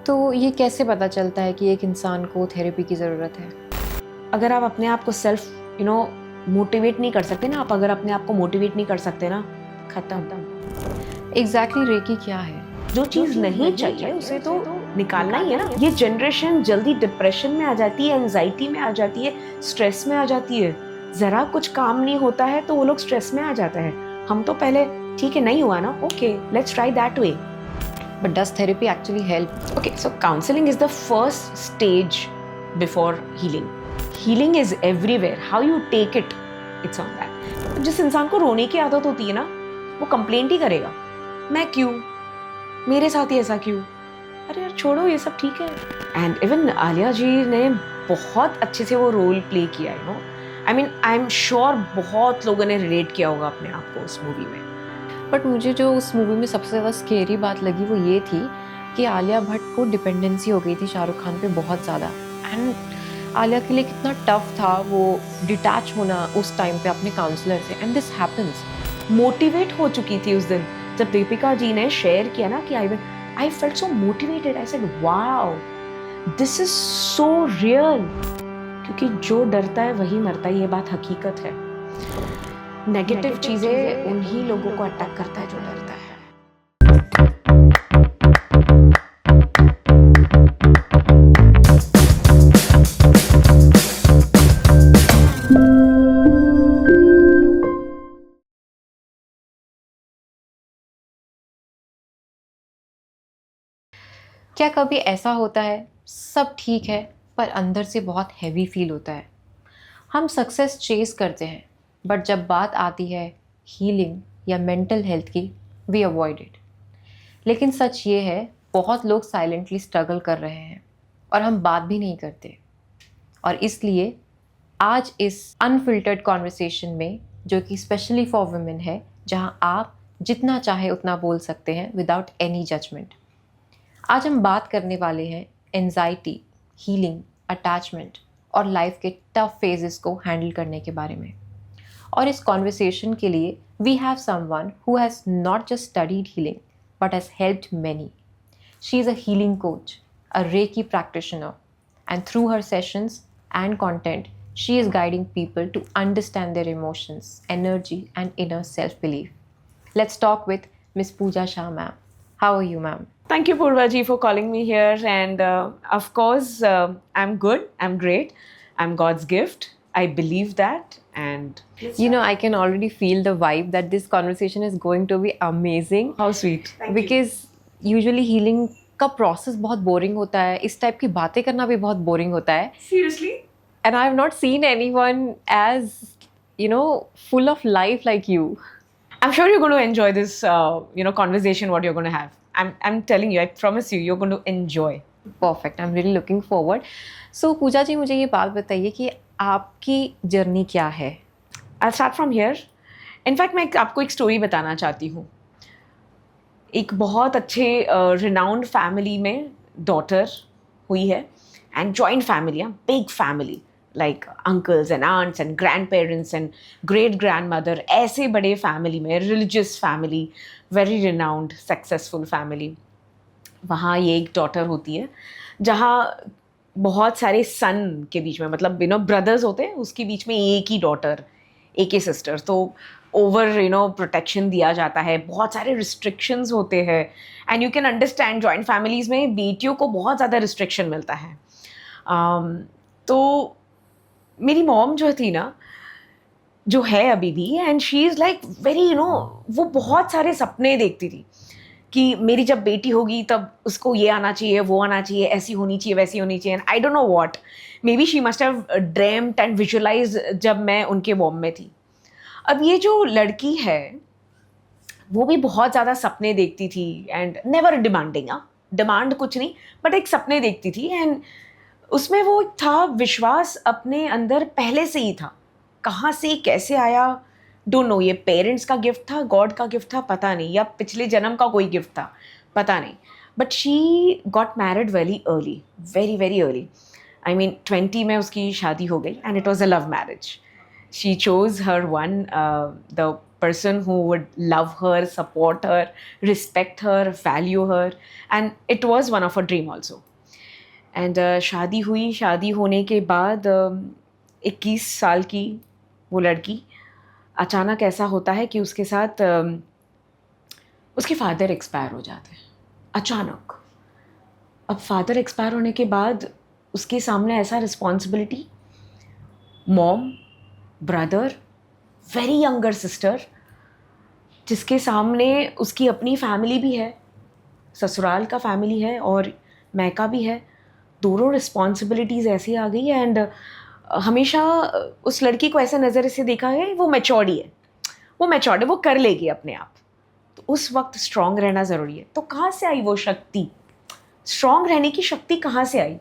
तो ये कैसे पता चलता है कि एक इंसान को थेरेपी की ज़रूरत है? अगर आप अपने आप को सेल्फ मोटिवेट नहीं कर सकते ना, आप अगर अपने आप को मोटिवेट नहीं कर सकते ना, खत्म। एग्जैक्टली रेकी क्या है? जो चीज़ नहीं चाहिए उसे तो निकालना ही है ना। ये जनरेशन जल्दी डिप्रेशन में आ जाती है, एंजाइटी में आ जाती है, स्ट्रेस में आ जाती है। ज़रा कुछ काम नहीं होता है तो वो लोग स्ट्रेस में आ जाता है। हम तो पहले ठीक है, नहीं हुआ ना, okay let's try that way. But does therapy actually help? Okay, so counseling is the first stage before healing. Healing is everywhere. How you take it, it's on that. जिस इंसान को रोने की आदत होती है ना, वो कंप्लेंट ही करेगा, मैं क्यों, मेरे साथ ही ऐसा क्यों, अरे यार छोड़ो ये सब ठीक है। एंड इवन आलिया जी ने बहुत अच्छे से वो रोल प्ले किया, आई एम श्योर बहुत लोगों ने रिलेट किया होगा अपने आप को उस मूवी में। बट मुझे जो उस मूवी में सबसे ज़्यादा स्केरी बात लगी वो ये थी कि आलिया भट्ट को डिपेंडेंसी हो गई थी शाहरुख खान पे बहुत ज़्यादा। एंड आलिया के लिए कितना टफ था वो डिटैच होना उस टाइम पे अपने काउंसलर से। And this happens. मोटिवेट हो चुकी थी उस दिन जब दीपिका जी ने शेयर किया ना कि I felt so motivated. I said wow, this is so real. क्योंकि जो डरता है वही मरता है, ये बात हकीकत है। नेगेटिव चीजें उन्हीं लोगों को अटैक करता है जो डरता है। क्या कभी ऐसा होता है सब ठीक है पर अंदर से बहुत हैवी फील होता है? हम सक्सेस चेस करते हैं बट जब बात आती है हीलिंग या मेंटल हेल्थ की, वी अवॉइड इट। लेकिन सच ये है बहुत लोग साइलेंटली स्ट्रगल कर रहे हैं और हम बात भी नहीं करते। और इसलिए आज इस अनफिल्टर्ड कॉन्वर्सेशन में, जो कि स्पेशली फॉर वुमेन है, जहां आप जितना चाहे उतना बोल सकते हैं विदाउट एनी जजमेंट, आज हम बात करने वाले हैं एंजाइटी, हीलिंग, अटैचमेंट और लाइफ के टफ फेजेस को हैंडल करने के बारे में। और इस कॉन्वर्सेशन के लिए we have someone who has not just studied healing but has helped many. She is a healing coach, a Reiki practitioner, and through her sessions and content, she is guiding people to understand their emotions, energy, and inner self-belief. Let's talk with Miss Pooja Shah, ma'am. How are you, ma'am? Thank you, Purva ji, for calling me here. And of course, I'm good. I'm great. I'm God's gift. I believe that. And You know, I can already feel the vibe that this conversation is going to be amazing. how sweet. Because usually healing का process बहुत boring होता है, इस type की बातें करना भी बहुत boring होता है. Seriously? And I have not seen anyone as, full of life like you. I'm sure you're going to enjoy this, conversation. What you're going to have. I'm telling you. I promise you, you're going to enjoy. Perfect. I'm really looking forward. So पूजा जी, मुझे ये बात बताइए कि आपकी journey क्या है? I'll start from here. In fact, मैं आपको एक स्टोरी बताना चाहती हूँ। एक बहुत अच्छे रिनाउंड फैमिली में डॉटर हुई है, and joint family, big family, like uncles and aunts and grandparents and great grandmother, ऐसे बड़े फैमिली में, religious family, very renowned successful family. वहाँ ये एक डॉटर होती है जहाँ बहुत सारे सन के बीच में, मतलब ब्रदर्स होते हैं, उसके बीच में एक ही डॉटर, एक ही सिस्टर, तो ओवर प्रोटेक्शन दिया जाता है, बहुत सारे रिस्ट्रिक्शंस होते हैं। And you can understand, joint families में बेटियों को बहुत ज़्यादा रिस्ट्रिक्शन मिलता है। तो मेरी मॉम जो थी ना, जो है अभी भी, and she is like very वो बहुत सारे सपने देखती थी कि मेरी जब बेटी होगी तब उसको ये आना चाहिए, वो आना चाहिए, ऐसी होनी चाहिए, वैसी होनी चाहिए। And I don't know what, maybe she must have dreamed and visualise जब मैं उनके वॉम में थी। अब ये जो लड़की है वो भी बहुत ज़्यादा सपने देखती थी, एंड नेवर डिमांडिंग, डिमांड कुछ नहीं, बट एक सपने देखती थी। एंड उसमें वो था विश्वास अपने अंदर पहले से ही था। कहाँ से कैसे आया, डोंट नो, ये पेरेंट्स का गिफ्ट था, गॉड का गिफ्ट था, पता नहीं, या पिछले जन्म का कोई गिफ्ट था, पता नहीं। But she got married very early, very very early. I mean 20 में उसकी शादी हो गई, and it was a love marriage. She chose her one, the person who would love her, support her, respect her, value her, and it was one of her dream also. And शादी हुई, शादी होने के बाद 21 साल की वो लड़की, अचानक ऐसा होता है कि उसके साथ उसके फादर एक्सपायर हो जाते हैं अचानक. अब फादर एक्सपायर होने के बाद उसके सामने ऐसा responsibility, mom, brother, very younger sister, जिसके सामने उसकी अपनी फैमिली भी है, ससुराल का फैमिली है और मैका भी है. दोनों रिस्पॉन्सिबिलिटीज़ ऐसी आ गई. एंड हमेशा उस लड़की को ऐसे नज़र से देखा है वो मैच्योर्ड है, वो कर लेगी अपने आप. तो उस वक्त स्ट्रॉन्ग रहना ज़रूरी है. तो कहाँ से आई वो शक्ति, स्ट्रॉन्ग रहने की शक्ति कहाँ से आई?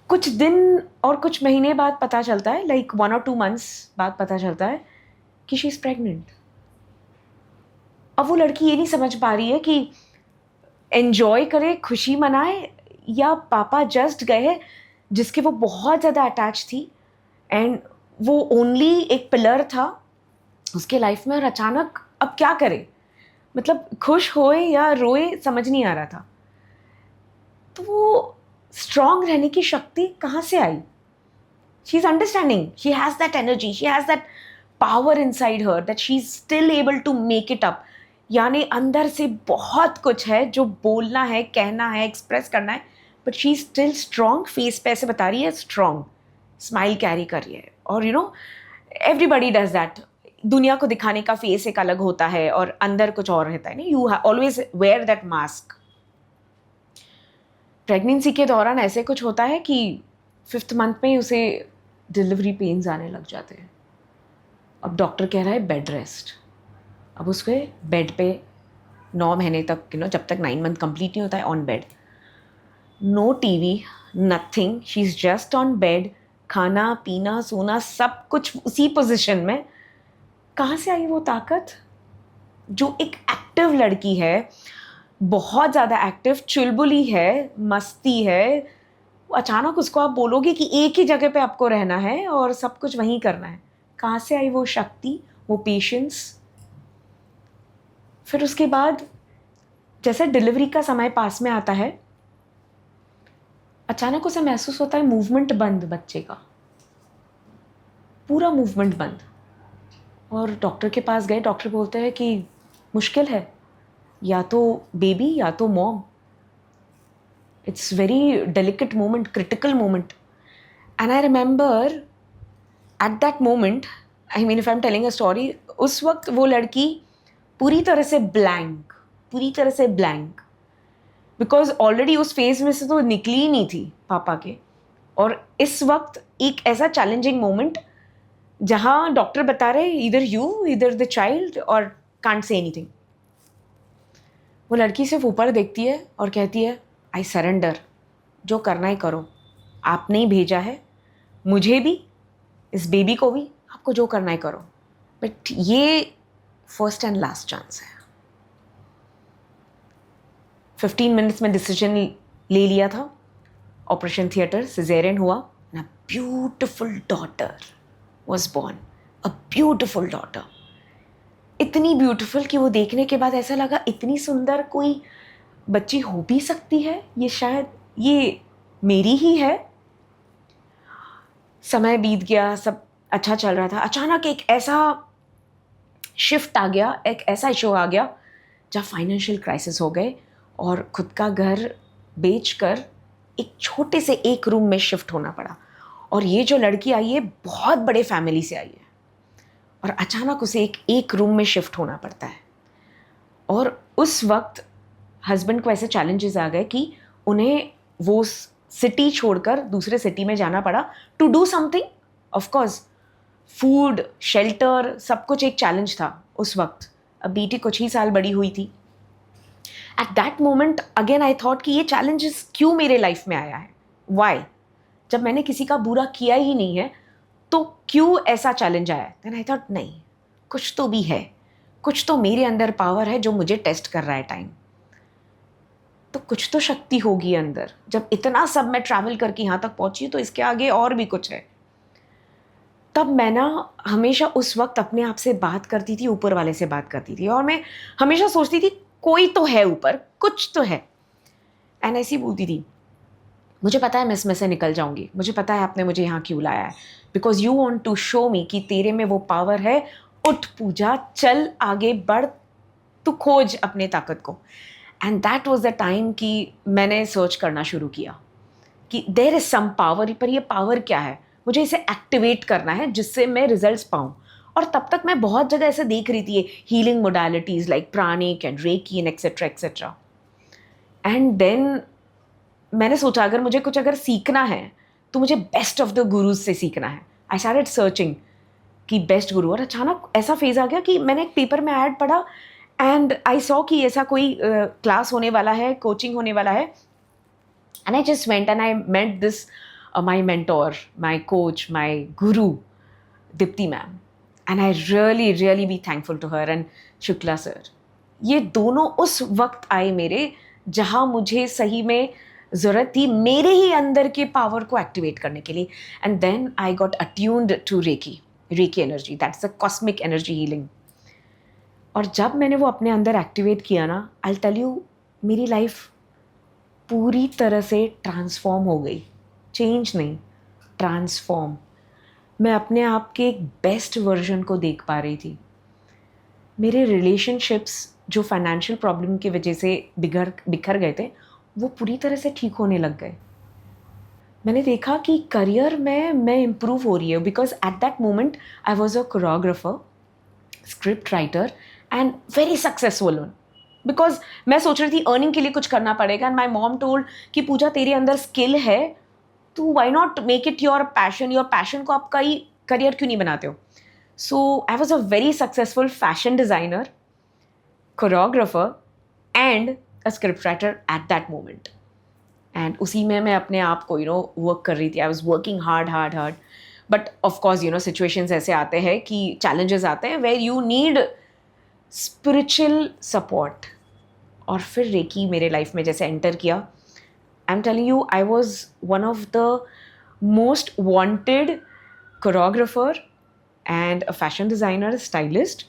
कुछ दिन और कुछ महीने बाद पता चलता है, लाइक 1 or 2 months बाद पता चलता है कि शी इज़ प्रेग्नेंट. अब वो लड़की ये नहीं समझ पा रही है कि एन्जॉय करे, खुशी मनाए, या पापा जस्ट गए जिसके वो बहुत ज़्यादा अटैच थी एंड वो ओनली एक पिलर था उसके लाइफ में, और अचानक अब क्या करे, मतलब खुश होए या रोए समझ नहीं आ रहा था. तो वो स्ट्रॉन्ग रहने की शक्ति कहाँ से आई? She is understanding, she has that energy, she has that power inside her that she is still able to make it up. यानी अंदर से बहुत कुछ है जो बोलना है, कहना है, एक्सप्रेस करना है, but she is still strong. Face पे ऐसे बता रही है स्ट्रॉन्ग, स्माइल कैरी कर रही है. और you know everybody does that. दुनिया को दिखाने का फेस एक अलग होता है और अंदर कुछ और रहता है. नहीं, you always wear that mask. Pregnancy के दौरान ऐसे कुछ होता है कि 5th month में उसे डिलीवरी पेन्स आने लग जाते हैं. अब डॉक्टर कह रहा है बेड रेस्ट. अब उसके बेड पे 9 महीने तक, जब तक 9 month कंप्लीट नहीं होता है, on bed, no TV, nothing, she is just on bed. खाना पीना सोना सब कुछ उसी पोजीशन में. कहाँ से आई वो ताकत? जो एक एक्टिव लड़की है, बहुत ज़्यादा एक्टिव, चुलबुली है, मस्ती है, अचानक उसको आप बोलोगे कि एक ही जगह पे आपको रहना है और सब कुछ वहीं करना है. कहाँ से आई वो शक्ति, वो पेशेंस? फिर उसके बाद जैसे डिलीवरी का समय पास में आता है, अचानक उसे महसूस होता है मूवमेंट बंद, बच्चे का पूरा मूवमेंट बंद. और डॉक्टर के पास गए. डॉक्टर बोलते हैं कि मुश्किल है, या तो बेबी या तो mom. It's very delicate moment, critical moment. And I remember at that moment, I mean if I am telling a story, उस वक्त वो लड़की पूरी तरह से ब्लैंक, बिकॉज ऑलरेडी उस फेज में से तो निकली ही नहीं थी पापा के. और इस वक्त एक ऐसा चैलेंजिंग मोमेंट जहाँ डॉक्टर बता रहे इधर यू, इधर द चाइल्ड, और कांट से एनीथिंग. वो लड़की सिर्फ ऊपर देखती है और कहती है आई सरेंडर, जो करना है करो, आपने ही भेजा है मुझे भी, इस बेबी को भी, आपको जो करना है करो, बट ये फर्स्ट एंड लास्ट चांस है. 15 minutes में डिसीजन ले लिया था. ऑपरेशन थिएटर, सिजेरियन हुआ, and a beautiful daughter was born, a beautiful daughter. इतनी ब्यूटीफुल कि वो देखने के बाद ऐसा लगा इतनी सुंदर कोई बच्ची हो भी सकती है, ये शायद ये मेरी ही है. समय बीत गया, सब अच्छा चल रहा था. अचानक एक ऐसा शिफ्ट आ गया, एक ऐसा इशू आ गया जहाँ फाइनेंशियल क्राइसिस हो गए और खुद का घर बेचकर एक छोटे से एक रूम में शिफ्ट होना पड़ा. और ये जो लड़की आई है बहुत बड़े फैमिली से आई है और अचानक उसे एक रूम में शिफ्ट होना पड़ता है. और उस वक्त हस्बैंड को ऐसे चैलेंजेस आ गए कि उन्हें वो सिटी छोड़कर दूसरे सिटी में जाना पड़ा to do something. Of course food, shelter, सब कुछ एक चैलेंज था उस वक्त. अब बेटी कुछ ही साल बड़ी हुई थी. Eight that moment again I thought कि ये चैलेंजेस क्यों मेरे लाइफ में आया है, वाई? जब मैंने किसी का बुरा किया ही नहीं है तो क्यों ऐसा चैलेंज आया? देन आई थॉट नहीं, कुछ तो भी है, कुछ तो मेरे अंदर पावर है जो मुझे टेस्ट कर रहा है टाइम. तो कुछ तो शक्ति होगी अंदर. जब इतना सब मैं ट्रैवल करके यहाँ तक पहुँची तो इसके आगे और भी कुछ है. तब मैं ना हमेशा उस वक्त अपने आप से बात करती थी, ऊपर वाले से बात करती थी, और मैं हमेशा सोचती थी कोई तो है ऊपर, कुछ तो है। एंड ऐसी बोलती थी, मुझे पता है मैं इसमें से निकल जाऊंगी, मुझे पता है आपने मुझे यहाँ क्यों लाया है, because you want to show me कि तेरे में वो पावर है। उठ पूजा, चल आगे बढ़, तू खोज अपने ताकत को। And that was the time कि मैंने सर्च करना शुरू किया कि देयर इज सम पावर, पर ये पावर क्या है, मुझे इसे एक्टिवेट करना है जिससे मैं रिजल्ट्स पाऊँ। और तब तक मैं बहुत जगह ऐसे देख रही थी healing modalities like pranic and reiki and etcetera etcetera. And then मैंने सोचा अगर मुझे कुछ अगर सीखना है तो मुझे बेस्ट ऑफ द गुरुज से सीखना है। आई स्टार्टेड सर्चिंग कि बेस्ट गुरु, और अचानक ऐसा फेज आ गया कि मैंने एक पेपर में ऐड पढ़ा एंड आई सॉ कि ऐसा कोई क्लास होने वाला है, कोचिंग होने वाला है। And I just went and I met this my mentor, my coach, my guru Deepti ma'am. And I really really be thankful to her and Shukla sir. ये दोनों उस वक्त आए मेरे जहाँ मुझे सही में ज़रूरत थी मेरे ही अंदर के पावर को एक्टिवेट करने के लिए। And then I got attuned to reiki energy, that's the cosmic energy healing. और जब मैंने वो अपने अंदर एक्टिवेट किया ना, आई टेल यू, मेरी लाइफ पूरी तरह से ट्रांसफॉर्म हो गई। चेंज नहीं, ट्रांसफॉर्म। मैं अपने आप के एक बेस्ट वर्जन को देख पा रही थी। मेरे रिलेशनशिप्स जो फाइनेंशियल प्रॉब्लम की वजह से बिखर गए थे, वो पूरी तरह से ठीक होने लग गए। मैंने देखा कि करियर में मैं इम्प्रूव हो रही हूँ, because at that moment I was a choreographer, script writer and very successful one. Because मैं सोच रही थी अर्निंग के लिए कुछ करना पड़ेगा, एंड माई मॉम टोल्ड कि पूजा तेरे अंदर स्किल है, तो why not make it your passion, your passion को आपका ही करियर क्यों नहीं बनाते हो। So I was a very successful fashion designer, choreographer and a script writer at that moment. And उसी में मैं अपने आप को वर्क कर रही थी। I was working hard but of course situations ऐसे आते हैं कि चैलेंजेस आते हैं where you need spiritual support. और फिर रेकी मेरे लाइफ में जैसे एंटर किया, I am telling you, I was one of the most wanted choreographer and a fashion designer, stylist,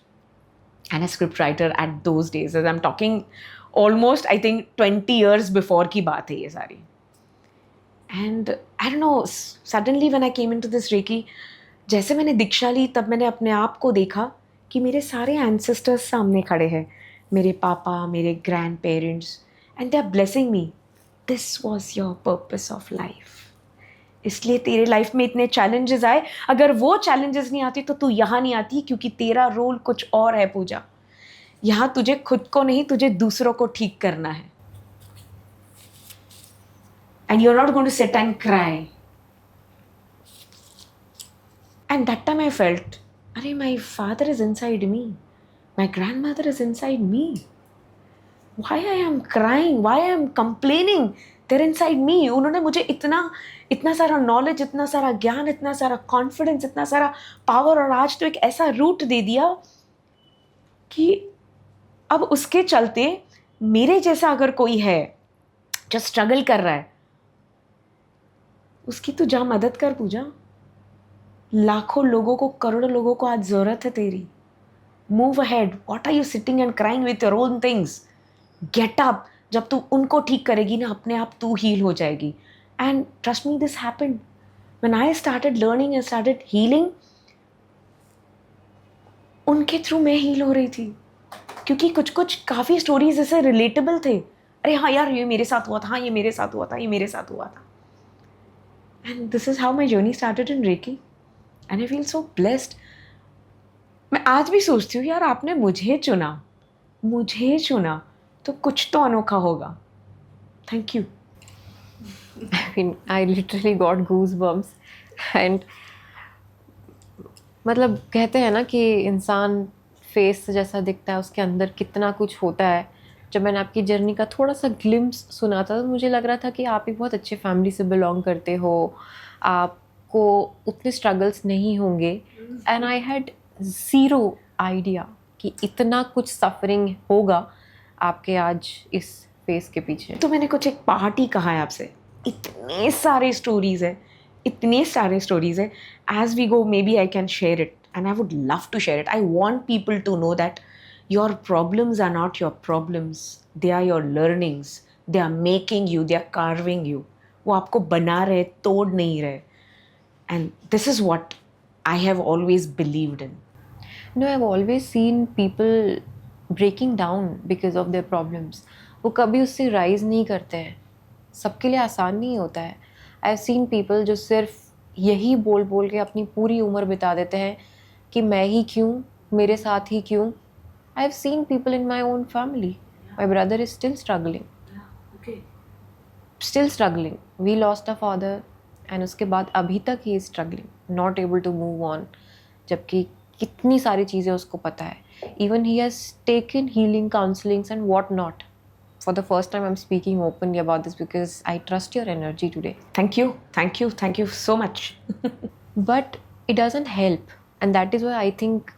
and a script writer at those days. As I'm talking almost, I think 20 years before की बात है ये सारी. And I don't know, suddenly when I came into this Reiki, जैसे मैंने दीक्षा ली तब मैंने अपने आप को देखा कि मेरे सारे ancestors सामने खड़े हैं, मेरे पापा, मेरे grandparents, and they are blessing me. This was your purpose of life. इसलिए तेरे लाइफ में इतने चैलेंजेस आए, अगर वो चैलेंजेस नहीं आती तो तू यहाँ नहीं आती, क्योंकि तेरा रोल कुछ और है पूजा। यहाँ तुझे खुद को नहीं, तुझे दूसरों को ठीक करना है। And you are not going to sit and cry. And that time I felt, अरे my father is inside me, my grand mother is inside me, why I am crying, why I am complaining, there inside me. उन्होंने मुझे इतना सारा knowledge, इतना सारा ज्ञान, इतना सारा कॉन्फिडेंस, इतना सारा पावर, और आज तो एक ऐसा रूट दे दिया कि अब उसके चलते मेरे जैसा अगर कोई है जो स्ट्रगल कर रहा है, उसकी तो जा मदद कर पूजा। लाखों लोगों को, करोड़ों लोगों को आज ज़रूरत है तेरी। Move ahead, what are you sitting and crying with your own things, get up. जब तू उनको ठीक करेगी ना, अपने आप तू हील हो जाएगी। And trust me, this happened. When I started learning and started healing, उनके थ्रू मैं हील हो रही थी, क्योंकि कुछ काफ़ी स्टोरीज ऐसे रिलेटेबल थे। अरे हाँ यार, ये मेरे साथ हुआ था, हाँ ये मेरे साथ हुआ था, ये मेरे साथ हुआ था। And this is how my journey started in Reiki. And I feel so blessed. मैं आज भी सोचती हूँ यार, आपने मुझे चुना तो कुछ तो अनोखा होगा। Thank you. I mean, I literally got goosebumps. And मतलब कहते हैं ना कि इंसान फेस जैसा दिखता है, उसके अंदर कितना कुछ होता है। जब मैंने आपकी जर्नी का थोड़ा सा ग्लिम्स सुना था तो मुझे लग रहा था कि आप एक बहुत अच्छे फैमिली से बिलोंग करते हो, आपको उतने स्ट्रगल्स नहीं होंगे। And I had zero idea कि इतना कुछ सफरिंग होगा आपके आज इस फेस के पीछे। तो मैंने कुछ एक पार्ट ही कहा है आपसे, इतने सारे स्टोरीज है, इतने सारे स्टोरीज है. As we go maybe I can share it and I would love to share it. I want people to know that your problems are not your problems, they are your learnings, they are making you, they are carving you. वो आपको बना रहे, तोड़ नहीं रहे. And this is what I have always believed in. No, I've always seen people breaking down because of their problems. वो कभी उससे राइज नहीं करते हैं. सबके लिए आसान नहीं होता है. I've seen people जो सिर्फ यही बोल बोल के अपनी पूरी उम्र बिता देते हैं कि मैं ही क्यों, मेरे साथ ही क्यों. I've seen people in my own family. My brother is still struggling. Still struggling. We lost a father and उसके बाद अभी तक he is struggling, not able to move on. जबकि कितनी सारी चीज़ें उसको पता है. Even he has taken healing counselings and what not. For the first time I'm speaking openly about this because I trust your energy today. Thank you, thank you, thank you so much. But it doesn't help, and that is why I think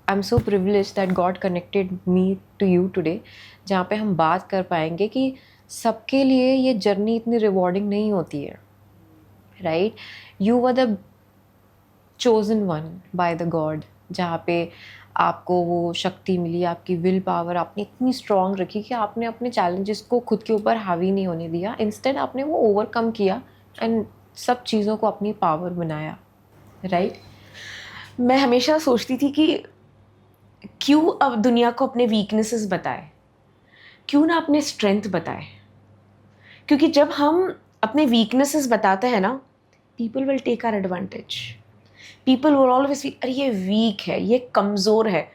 I'm so privileged that God connected me to you today, जहाँ पे हम बात कर पाएंगे कि सबके लिए ये जर्नी इतनी रिवॉर्डिंग नहीं होती है. Right, you were the chosen one by the God, जहाँ पे आपको वो शक्ति मिली, आपकी विल पावर आपने इतनी स्ट्रॉन्ग रखी कि आपने अपने चैलेंजेस को खुद के ऊपर हावी नहीं होने दिया. इंस्टेड आपने वो ओवरकम किया एंड सब चीज़ों को अपनी पावर बनाया. राइट. मैं हमेशा सोचती थी कि क्यों अब दुनिया को अपने वीकनेसेस बताए, क्यों ना अपने स्ट्रेंथ बताए. क्योंकि जब हम अपने वीकनेसेस बताते हैं ना, people will take our advantage. People will always feel अरे ये वीक है, ये कमज़ोर है,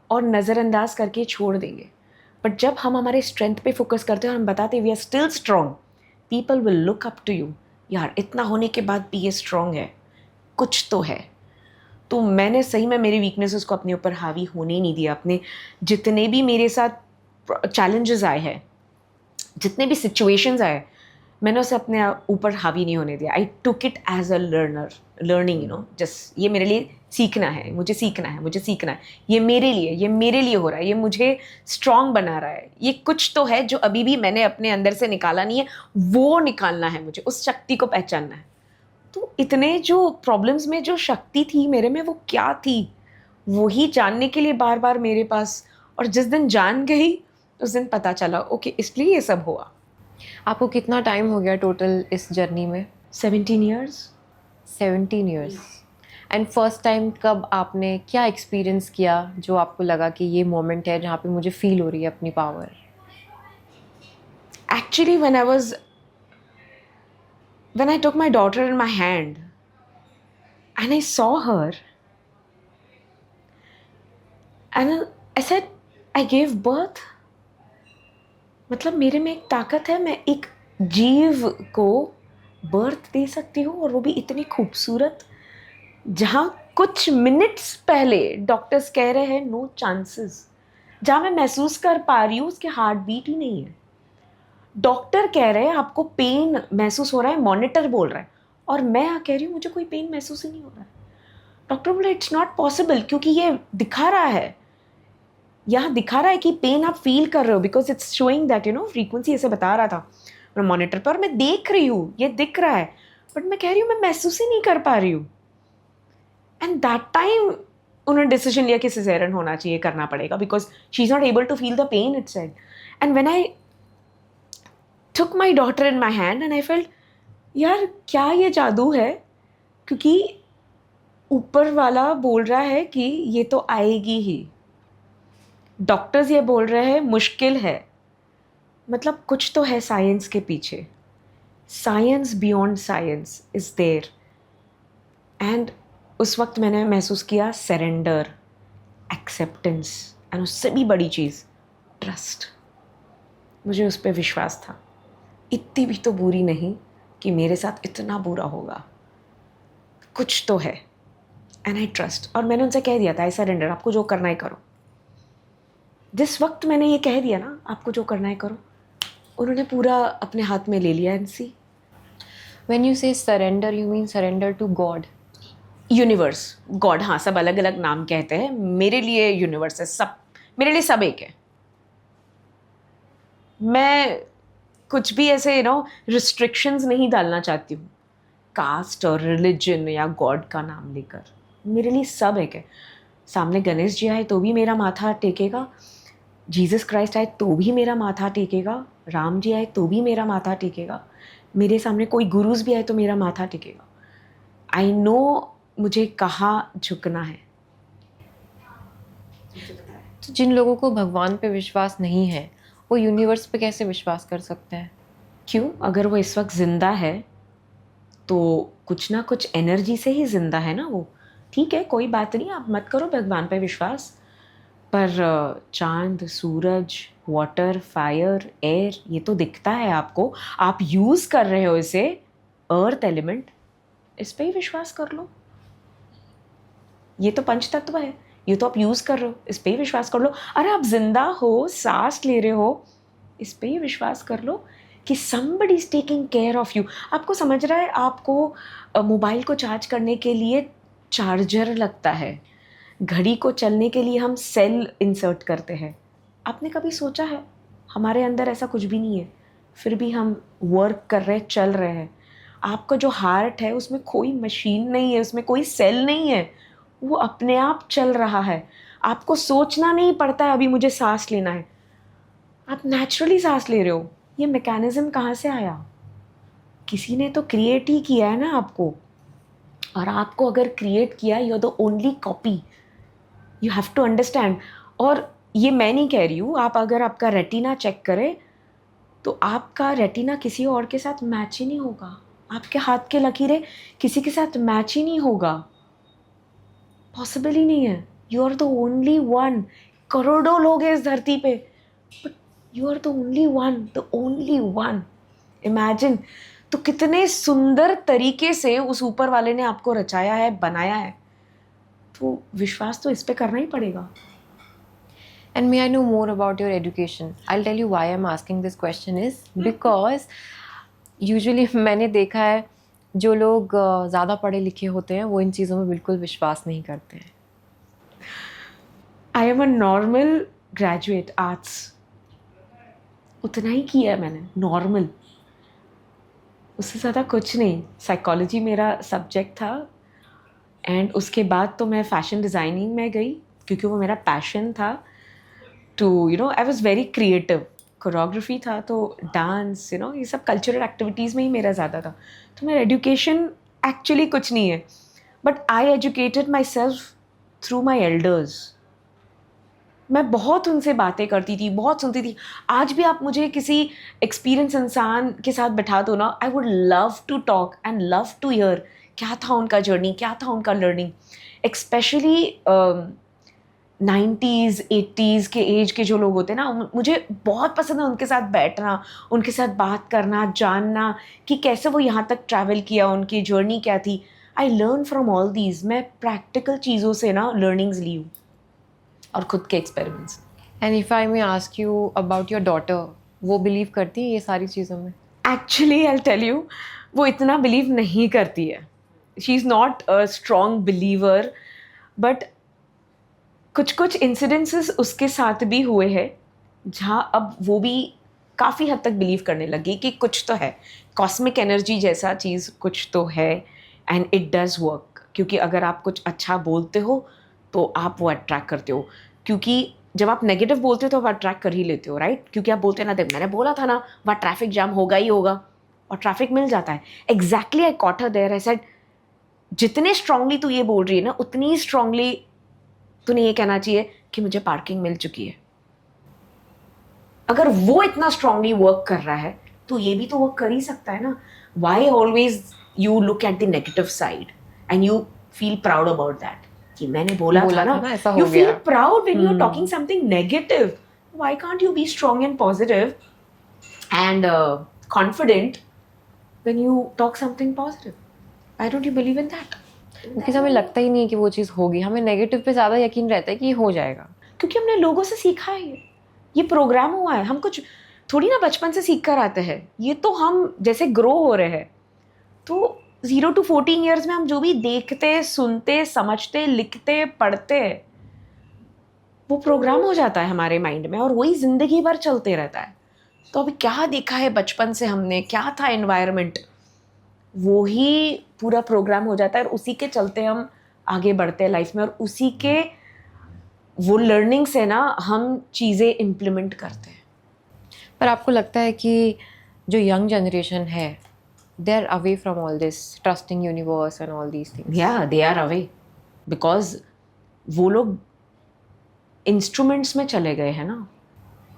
और नज़रअंदाज करके छोड़ देंगे. बट जब हम हमारे स्ट्रेंथ पे फोकस करते हैं और हम बताते हैं we are still strong, people will look up to you. यार इतना होने के बाद भी ये स्ट्रॉन्ग है, कुछ तो है. तो मैंने सही में मेरी वीकनेसेस को अपने ऊपर हावी होने नहीं दिया. अपने जितने भी मेरे साथ चैलेंजेस आए हैं, जितने भी सिचुएशंस आए, मैंने उसे अपने ऊपर हावी नहीं होने दिया. I took it as a learning, you know, just ये मेरे लिए सीखना है, मुझे सीखना है, मुझे सीखना है. ये मेरे लिए हो रहा है, ये मुझे स्ट्रॉन्ग बना रहा है. ये कुछ तो है जो अभी भी मैंने अपने अंदर से निकाला नहीं है, वो निकालना है मुझे, उस शक्ति को पहचानना है. तो इतने जो प्रॉब्लम्स में जो शक्ति थी मेरे में, वो क्या थी, वही जानने के लिए बार बार मेरे पास. और जिस दिन जान गई उस दिन पता चला ओके इसलिए ये सब हुआ. आपको कितना टाइम हो गया टोटल इस जर्नी में? 17 years. 17 years. And first time कब आपने क्या एक्सपीरियंस किया जो आपको लगा कि ये मोमेंट है जहाँ पे मुझे फील हो रही है अपनी power? Actually, when I took my daughter in my hand and I saw her and I said, I gave birth. मतलब मेरे में एक ताकत है, मैं एक जीव को बर्थ दे सकती हूँ, और वो भी इतनी खूबसूरत, जहाँ कुछ मिनट्स पहले डॉक्टर्स कह रहे हैं नो चांसेस, जहाँ मैं महसूस कर पा रही हूँ उसके हार्ट बीट ही नहीं है. डॉक्टर कह रहे हैं आपको पेन महसूस हो रहा है, मॉनिटर बोल रहा है, और मैं कह रही हूँ मुझे कोई पेन महसूस ही नहीं हो रहा है. डॉक्टर बोला इट्स नॉट पॉसिबल, क्योंकि ये दिखा रहा है, यहाँ दिखा रहा है कि पेन आप फील कर रहे हो, because it's showing that, you know, frequency ऐसे बता रहा था मॉनिटर पर, और मैं देख रही हूँ ये दिख रहा है, बट मैं कह रही हूँ मैं महसूस ही नहीं कर पा रही हूँ. एंड दैट टाइम उन्होंने डिसीजन लिया कि सिजेरियन होना चाहिए, करना पड़ेगा, because she is not able to feel the pain it said. And when I took my daughter in my hand and I felt यार क्या ये जादू है, क्योंकि ऊपर वाला बोल रहा है कि ये तो आएगी ही, डॉक्टर्स ये बोल रहे हैं मुश्किल है, मतलब कुछ तो है साइंस के पीछे. Science beyond science is there. And उस वक्त मैंने महसूस किया सरेंडर, एक्सेप्टेंस, एंड उससे भी बड़ी चीज़ ट्रस्ट. मुझे उस पर विश्वास था, इतनी भी तो बुरी नहीं कि मेरे साथ इतना बुरा होगा, कुछ तो है. And I trust. और मैंने उनसे कह दिया था आई सरेंडर, आपको जो करना है करो. जिस वक्त मैंने ये कह दिया ना आपको जो करना है करो, उन्होंने पूरा अपने हाथ में ले लिया. And see, when you say surrender you mean surrender to God? Universe, God, हाँ, सब अलग अलग नाम कहते हैं. मेरे लिए यूनिवर्स है, सब मेरे लिए सब एक है. मैं कुछ भी ऐसे रिस्ट्रिक्शंस नहीं डालना चाहती हूँ. कास्ट और रिलीजन या गॉड का नाम लेकर। मेरे लिए सब एक है। सामने गणेश जी आए तो भी मेरा माथा टेकेगा, जीसस क्राइस्ट आए तो भी मेरा माथा टेकेगा, राम जी आए तो भी मेरा माथा टेकेगा, मेरे सामने कोई गुरुज भी आए तो मेरा माथा टेकेगा। आई नो मुझे कहाँ झुकना है। तो जिन लोगों को भगवान पे विश्वास नहीं है वो यूनिवर्स पे कैसे विश्वास कर सकते हैं? क्यों? अगर वो इस वक्त जिंदा है तो कुछ ना कुछ एनर्जी से ही जिंदा है ना वो। ठीक है, कोई बात नहीं, आप मत करो भगवान पे विश्वास, पर चांद, सूरज, वाटर, फायर, एयर, ये तो दिखता है आपको, आप यूज़ कर रहे हो इसे, अर्थ एलिमेंट, इस पे ही विश्वास कर लो। ये तो पंच तत्व है, ये तो आप यूज़ कर रहे हो, इस पे ही विश्वास कर लो। अरे आप जिंदा हो, सांस ले रहे हो, इस पे ही विश्वास कर लो कि somebody is taking care of you। आपको समझ रहा है, आपको मोबाइल को चार्ज करने के लिए चार्जर लगता है, घड़ी को चलने के लिए हम सेल इंसर्ट करते हैं। आपने कभी सोचा है हमारे अंदर ऐसा कुछ भी नहीं है, फिर भी हम वर्क कर रहे हैं, चल रहे हैं। आपका जो हार्ट है उसमें कोई मशीन नहीं है, उसमें कोई सेल नहीं है, वो अपने आप चल रहा है। आपको सोचना नहीं पड़ता है अभी मुझे सांस लेना है, आप नेचुरली सांस ले रहे हो। ये मैकेनिज्म कहाँ से आया? किसी ने तो क्रिएट ही किया है ना आपको। और आपको अगर क्रिएट किया, you are the only copy, you have to understand. और ये मैं नहीं कह रही हूँ, आप अगर आपका रेटिना चेक करें तो आपका रेटिना किसी और के साथ मैच ही नहीं होगा, आपके हाथ के लकीरें किसी के साथ मैच ही नहीं होगा, पॉसिबल ही नहीं है। You are the only one. करोड़ों लोग हैं इस धरती पे, but you are the only one, the only one. Imagine, तो कितने सुंदर तरीके से उस ऊपर वाले ने आपको रचाया है, बनाया है, तो विश्वास तो इस पे करना ही पड़ेगा। And may I know more about your education? I'll tell you why I'm asking this question is because usually मैंने देखा है जो लोग ज़्यादा पढ़े लिखे होते हैं वो इन चीज़ों में बिल्कुल विश्वास नहीं करते हैं। I am a normal graduate arts, उतना ही किया है मैंने, नॉर्मल, उससे ज़्यादा कुछ नहीं। साइकोलॉजी मेरा सब्जेक्ट था एंड उसके बाद तो मैं फ़ैशन डिज़ाइनिंग में गई क्योंकि वो मेरा पैशन था। Too I was very creative, choreography था, तो डांस, ये सब कल्चरल एक्टिविटीज़ में ही मेरा ज़्यादा था। तो मेरा एजुकेशन एक्चुअली कुछ नहीं है, but I educated my self through my elders. मैं बहुत उनसे बातें करती थी, बहुत सुनती थी। आज भी आप मुझे किसी एक्सपीरियंस इंसान के साथ बैठा दो ना, I would love to talk and love to hear क्या था उनका जर्नी, क्या था उनका लर्निंग। एक्सपेशली 90s 80s के एज के जो लोग होते हैं ना, मुझे बहुत पसंद है उनके साथ बैठना, उनके साथ बात करना, जानना कि कैसे वो यहाँ तक ट्रैवल किया, उनकी जर्नी क्या थी। I learn from all these. मैं प्रैक्टिकल चीज़ों से ना लर्निंग्स ली हूँ और खुद के experiments. And if I may ask you about your daughter, वो बिलीव करती है ये सारी चीज़ों में? एक्चुअली आई टेल यू, वो इतना बिलीव नहीं करती है। She is not a strong believer, but कुछ कुछ इंसिडेंसेस उसके साथ भी हुए हैं जहाँ अब वो भी काफ़ी हद तक बिलीव करने लगी कि कुछ तो है, कॉस्मिक एनर्जी जैसा चीज़ कुछ तो है, एंड इट डज़ वर्क। क्योंकि अगर आप कुछ अच्छा बोलते हो तो आप वो अट्रैक्ट करते हो, क्योंकि जब आप नेगेटिव बोलते हो तो आप अट्रैक्ट कर ही लेते हो, राइट? क्योंकि आप बोलते हैं ना, देख मैंने बोला था ना वहाँ ट्रैफिक जाम होगा ही होगा, और ट्रैफिक मिल जाता है। Exactly, I caught her there, I said जितने स्ट्रांगली तू ये बोल रही है ना, उतनी ही स्ट्रांगली तूने ये कहना चाहिए कि मुझे पार्किंग मिल चुकी है। अगर वो इतना स्ट्रांगली वर्क कर रहा है तो ये भी तो वर्क कर ही सकता है ना। Why always you look at the negative side and you feel proud about that कि मैंने बोला था ना ऐसा हो यू गया। Feel proud when you are talking something negative. Why can't you be strong and positive and confident when you talk something positive? Why don't you believe in that? क्योंकि हमें लगता ही नहीं कि वो चीज़ होगी, हमें नेगेटिव पे ज़्यादा यकीन रहता है कि ये हो जाएगा। क्योंकि हमने लोगों से सीखा है, ये प्रोग्राम हुआ है। हम कुछ थोड़ी ना बचपन से सीख कर आते हैं, ये तो हम जैसे ग्रो हो रहे हैं। तो 0 to 14 ईयर्स में हम जो भी देखते, सुनते, समझते, लिखते, पढ़ते, वो प्रोग्राम हो जाता है हमारे माइंड में और वही ज़िंदगी भर चलते रहता है। तो अभी क्या देखा है बचपन से हमने, क्या था एनवायरनमेंट, वो ही पूरा प्रोग्राम हो जाता है और उसी के चलते हम आगे बढ़ते हैं लाइफ में, और उसी के वो लर्निंग से ना हम चीज़ें इम्प्लीमेंट करते हैं. पर आपको लगता है कि जो यंग जनरेशन है they are away from all this trusting universe and all these things? या दे आर अवे, बिकॉज वो लोग इंस्ट्रूमेंट्स में चले गए हैं ना.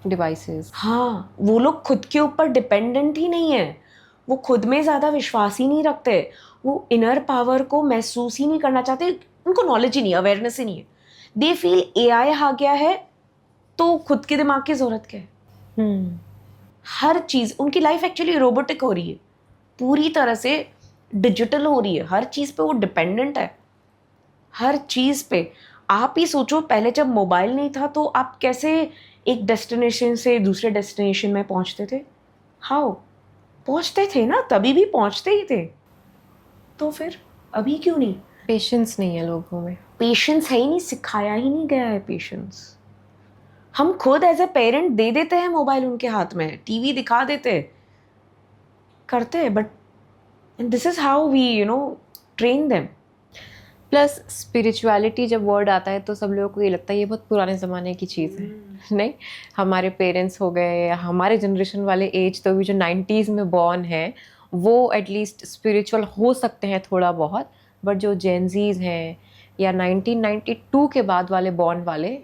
डिवाइसेस. हाँ, वो लोग खुद के ऊपर डिपेंडेंट ही नहीं है, वो खुद में ज़्यादा विश्वास ही नहीं रखते, वो इनर पावर को महसूस ही नहीं करना चाहते, उनको नॉलेज ही नहीं, अवेयरनेस ही नहीं है. दे फील एआई आ गया है तो खुद के दिमाग की ज़रूरत क्या है. हर चीज़ उनकी लाइफ एक्चुअली रोबोटिक हो रही है, पूरी तरह से डिजिटल हो रही है, हर चीज़ पे वो डिपेंडेंट है, हर चीज़ पे. आप ही सोचो, पहले जब मोबाइल नहीं था तो आप कैसे एक डेस्टिनेशन से दूसरे डेस्टिनेशन में पहुंचते थे? हाउ पहुंचते थे ना, तभी भी पहुंचते ही थे. तो फिर अभी क्यों नहीं? पेशेंस नहीं है लोगों में. पेशेंस है ही नहीं, सिखाया ही नहीं गया है पेशेंस. हम खुद एज ए पेरेंट दे देते हैं मोबाइल उनके हाथ में, टीवी दिखा देते करते हैं, but this is how we train them. Plus spirituality जब वर्ड आता है तो सब लोगों को ये लगता है ये बहुत पुराने ज़माने की चीज़ है. नहीं, हमारे पेरेंट्स हो गए या हमारे जनरेशन वाले एज तो भी जो 90s में बॉर्न है वो एटलीस्ट स्पिरिचुअल हो सकते हैं थोड़ा बहुत, बट जो जेनजीज हैं या 1992 के बाद वाले बॉर्न वाले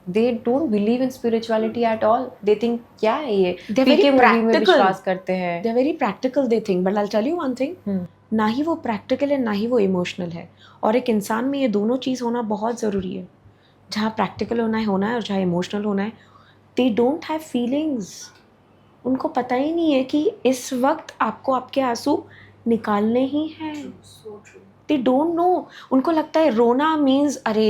they don't believe in spirituality at all. They think क्या है ये, They're very पीके मूवी में practical. विश्वास करते हैं. They are very practical they think, but I tell you one thing, ना ही वो प्रैक्टिकल है ना ही वो इमोशनल है. और एक इंसान में ये दोनों चीज़ होना बहुत ज़रूरी है. जहाँ प्रैक्टिकल होना है और जहाँ इमोशनल होना है. दे डोंट हैव फीलिंग्स. उनको पता ही नहीं है कि इस वक्त आपको आपके आंसू निकालने ही हैं. They don't know. उनको लगता है रोना मीन्स अरे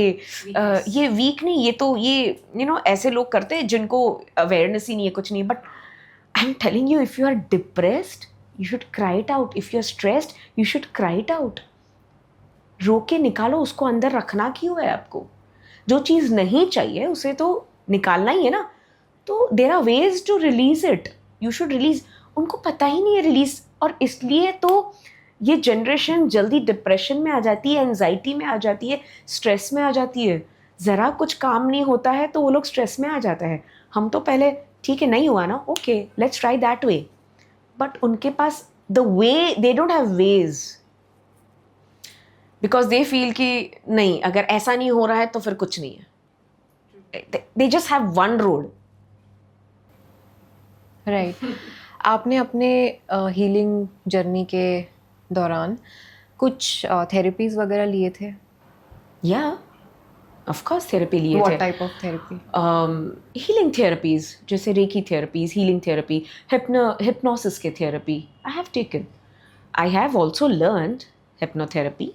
ये वीक नहीं, ये तो ये ऐसे लोग करते हैं जिनको अवेयरनेस ही नहीं है, कुछ नहीं. But I am telling you, if you are depressed you should cry it out. If you're stressed, you should cry it out. रो के निकालो, उसको अंदर रखना क्यों है आपको? जो चीज़ नहीं चाहिए उसे तो निकालना ही है ना. तो there are ways to release it. You should release. उनको पता ही नहीं है रिलीज, और इसलिए तो ये जनरेशन जल्दी डिप्रेशन में आ जाती है, एंजाइटी में आ जाती है, स्ट्रेस में आ जाती है. ज़रा कुछ काम नहीं होता है तो वो लोग स्ट्रेस में आ जाता है. हम तो पहले ठीक है नहीं हुआ ना, okay let's try that way. But उनके पास the way, they don't have ways, because they feel कि नहीं, अगर ऐसा नहीं हो रहा है तो फिर कुछ नहीं है. They just have one road. Right. आपने अपने हीलिंग जर्नी के दौरान कुछ थेरेपीज वगैरह लिए थे? या ऑफ कोर्स थेरेपी लिए थे. What type of therapy? Healing therapies, जैसे reiki therapies, healing therapy, hypnosis के therapy I have taken. I have also learned hypnotherapy,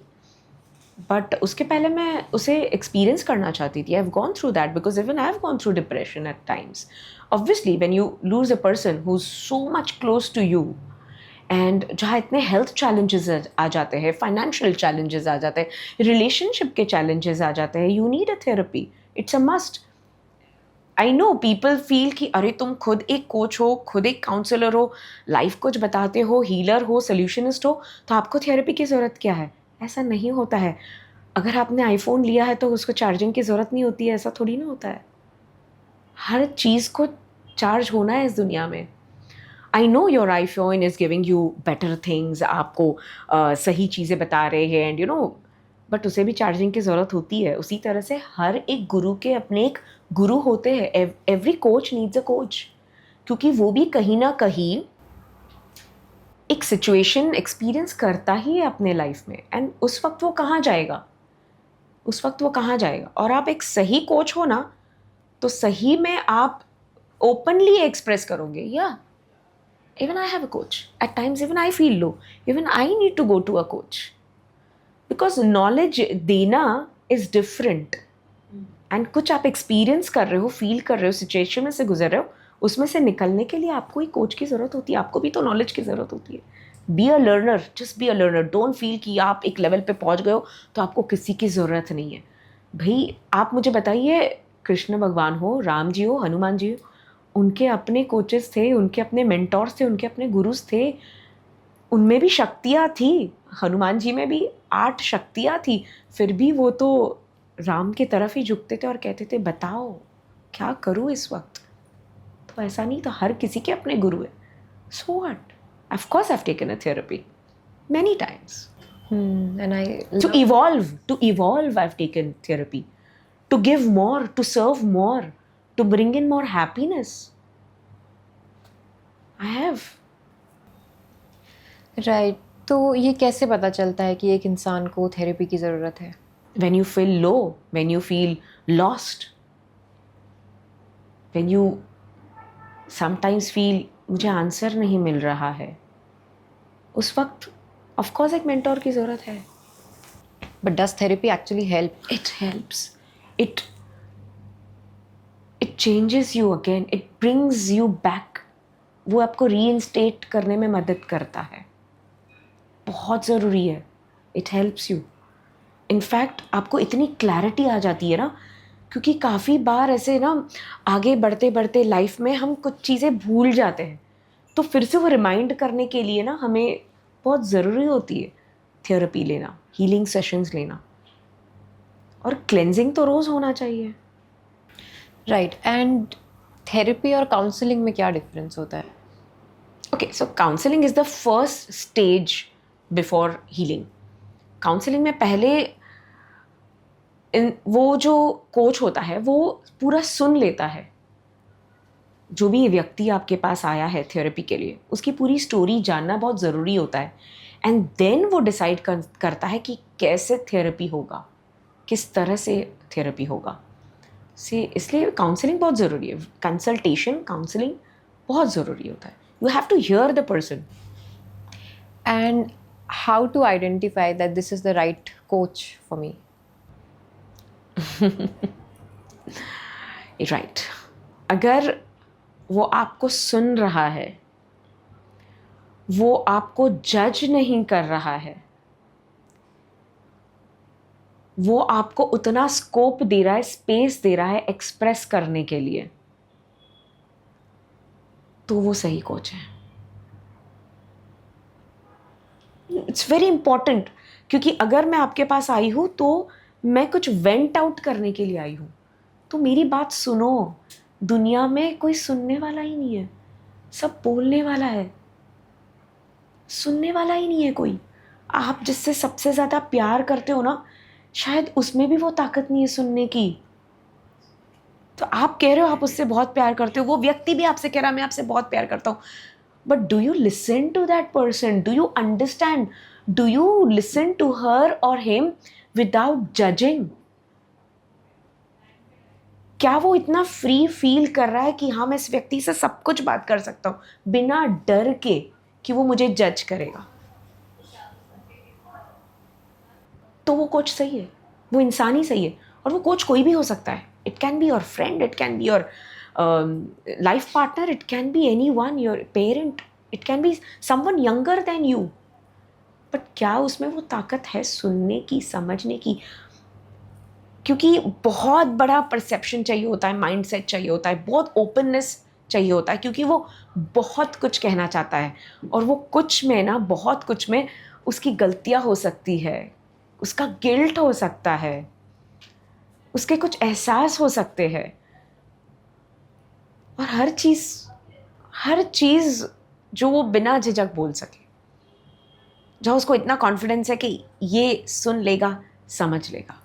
but उसके पहले मैं उसे एक्सपीरियंस करना चाहती थी. I have gone through that because even I have gone through depression at times. Obviously when you lose a person who is so much close to you, and जहाँ इतने health challenges आ जाते हैं, financial challenges आ जाते हैं, relationship के challenges आ जाते हैं, you need a therapy. It's a must. I know people feel कि अरे तुम खुद एक कोच हो, खुद एक काउंसलर हो, लाइफ कुछ बताते हो, हीलर हो, सोल्यूशनिस्ट हो, तो आपको थेरेपी की ज़रूरत क्या है? ऐसा नहीं होता है. अगर आपने आईफोन लिया है तो उसको चार्जिंग की ज़रूरत नहीं होती है, ऐसा थोड़ी ना होता है. हर चीज़ को चार्ज होना है इस दुनिया में. I know your iPhone is giving you better things, आपको सही चीज़ें बता रहे हैं, एंड बट उसे भी चार्जिंग की ज़रूरत होती है. उसी तरह से हर एक गुरु के अपने एक गुरु होते हैं. Every coach needs a coach, क्योंकि वो भी कहीं ना कहीं एक सिचुएशन एक्सपीरियंस करता ही है अपने लाइफ में, एंड उस वक्त वो कहाँ जाएगा, और आप एक सही कोच हो ना तो सही में आप ओपनली एक्सप्रेस करोगे. या even I have a coach. At times even I feel low, even I need to go to a coach, because knowledge देना इज डिफरेंट. एंड कुछ आप एक्सपीरियंस कर रहे हो, फील कर रहे हो, सिचुएशन में से गुजर रहे हो, उसमें से निकलने के लिए आपको एक कोच की ज़रूरत होती है. आपको भी तो नॉलेज की ज़रूरत होती है. Be a learner, just be a learner. Don't feel कि आप एक लेवल पे पहुंच गए हो तो आपको किसी की ज़रूरत नहीं है. भाई आप मुझे बताइए, कृष्ण भगवान हो, राम जी हो, हनुमान जी हो, उनके अपने कोचेस थे, उनके अपने मेंटोर्स थे, उनके अपने गुरुज थे. उनमें भी शक्तियाँ थी, हनुमान जी में भी 8 शक्तियाँ थी, फिर भी वो तो राम की तरफ ही झुकते थे और कहते थे बताओ क्या करूँ इस वक्त। तो ऐसा नहीं, तो हर किसी के अपने गुरु है। So what, of course I have taken a therapy many times. And I To evolve, I've taken therapy. To give more, to serve more, to bring in more happiness. I have. Right, तो ये कैसे पता चलता है कि एक इंसान को थेरेपी की ज़रूरत है? When you feel low, when you feel lost, when you sometimes feel मुझे आंसर नहीं मिल रहा है, उस वक्त of course एक मेंटोर की ज़रूरत है. But does therapy actually help? It helps. It changes you again. It brings you back. वो आपको रीइंस्टेट करने में मदद करता है. बहुत ज़रूरी है. It helps you. इनफैक्ट आपको इतनी क्लैरिटी आ जाती है ना, क्योंकि काफ़ी बार ऐसे ना आगे बढ़ते बढ़ते लाइफ में हम कुछ चीज़ें भूल जाते हैं, तो फिर से वो रिमाइंड करने के लिए ना हमें बहुत ज़रूरी होती है थेरेपी लेना, हीलिंग सेशंस लेना, और क्लेंजिंग तो रोज़ होना चाहिए. राइट, एंड थेरेपी और काउंसलिंग में क्या डिफरेंस होता है? Okay, so counselling is the first stage before healing. Counselling में पहले वो जो कोच होता है वो पूरा सुन लेता है. जो भी व्यक्ति आपके पास आया है थेरेपी के लिए, उसकी पूरी स्टोरी जानना बहुत ज़रूरी होता है. एंड देन वो डिसाइड करता है कि कैसे थेरेपी होगा, किस तरह से थेरेपी होगा. इसलिए काउंसलिंग बहुत ज़रूरी है. कंसल्टेशन, काउंसलिंग बहुत ज़रूरी होता है. You have to hear the person. And how to identify that this is the right coach for me? Right, अगर वो आपको सुन रहा है, वो आपको जज नहीं कर रहा है, वो आपको उतना स्कोप दे रहा है, स्पेस दे रहा है एक्सप्रेस करने के लिए, तो वो सही कोच है. इट्स वेरी इंपॉर्टेंट, क्योंकि अगर मैं आपके पास आई हूं तो मैं कुछ वेंट आउट करने के लिए आई हूं, तो मेरी बात सुनो. दुनिया में कोई सुनने वाला ही नहीं है, सब बोलने वाला है, सुनने वाला ही नहीं है कोई. आप जिससे सबसे ज़्यादा प्यार करते हो ना, शायद उसमें भी वो ताकत नहीं है सुनने की. तो आप कह रहे हो आप उससे बहुत प्यार करते हो, वो व्यक्ति भी आपसे कह रहा है मैं आपसे बहुत प्यार करता हूँ, but do you listen to that person? Do you understand? Do you listen to her और हिम विदाउट जजिंग? क्या वो इतना फ्री फील कर रहा है कि हाँ मैं इस व्यक्ति से सब कुछ बात कर सकता हूँ बिना डर के कि वो मुझे जज करेगा? तो वो कोच सही है, वो इंसान ही सही है. और वो कोच कोई भी हो सकता है. It can be your friend, it can be your life partner, it can be any one, your parent, it can be someone younger than you. But क्या उसमें वो ताकत है सुनने की, समझने की? क्योंकि बहुत बड़ा परसेप्शन चाहिए होता है, माइंडसेट चाहिए होता है, बहुत ओपननेस चाहिए होता है, क्योंकि वो बहुत कुछ कहना चाहता है, और वो कुछ में ना, बहुत कुछ में उसकी गलतियां हो सकती है, उसका गिल्ट हो सकता है, उसके कुछ एहसास हो सकते हैं, और हर चीज़ जो वो बिना झिझक बोल सके, जहाँ उसको इतना कॉन्फिडेंस है कि ये सुन लेगा, समझ लेगा.